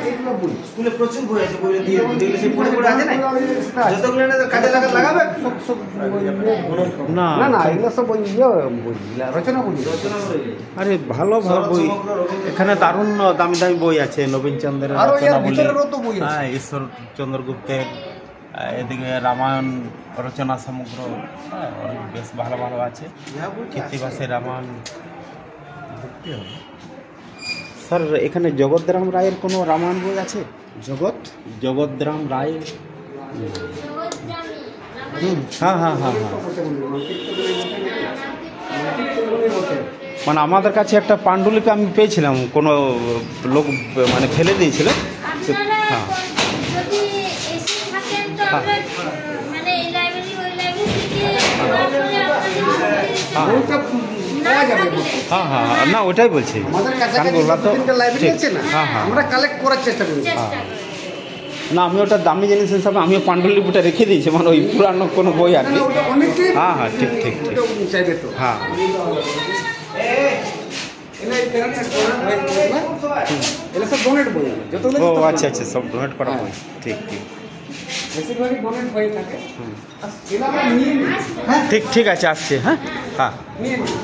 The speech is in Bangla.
এইগুলো বই স্কুলে প্রচুর বই আছে, বই দিয়ে যেগুলো সেই পড়ে পড়ে আছে না, যতগুলো না কাজে লাগাবে সব না না না এগুলো সব বই বই রচনা বই আরে ভালো ভালো বই, এখানে দারুণ দামি দামি বই আছে। নবীনচন্দ্রের আরো এর রচনাবলী, ভিতরেরও তো বই আছে। হ্যাঁ, ঈশ্বরচন্দ্র গুপ্তের, এদিকে রামায়ণ রচনা সমগ্র, হ্যাঁ, অনেক বেশ ভালো ভালো আছে। কৃত্তিবাসের রামায়ণ দেখতে হবে। স্যার এখানে জগৎরাম রায়ের কোনো রামায়ণ বই আছে? জগৎরাম রায়ের, হ্যাঁ হ্যাঁ হ্যাঁ হ্যাঁ, মানে আমাদের কাছে একটা পাণ্ডুলিপি আমি পেয়েছিলাম, কোনো লোক মানে ফেলে দিয়েছিল। হ্যাঁ হ্যাঁ হ্যাঁ হ্যাঁ, না ওটাই বলছি। আমাদের কাছাকাছি লাইব্রেরি আছে না, হ্যাঁ হ্যাঁ, আমরা কালেক্ট করার চেষ্টা করি। না আমি ওটা দামি জিনিস হিসাবে আমিও পাণ্ডুলিপিটা রেখে দিয়েছি, মানে ওই পুরানো কোনো বই আর কি। হ্যাঁ হ্যাঁ, ঠিক ঠিক ঠিক, চাইবে তো হ্যাঁ। এটা সব ডোনেট বই, যতগুলো ও আচ্ছা আচ্ছা, সব ডোনেট করা বই, ঠিক ঠিক, বেশিরভাগই ডোনেট হয়ে থাকে। এগুলো আমরা নিয়ে নিই, হ্যাঁ ঠিক ঠিক আছে, আসছে, হ্যাঁ হ্যাঁ। নিয়ে নিই।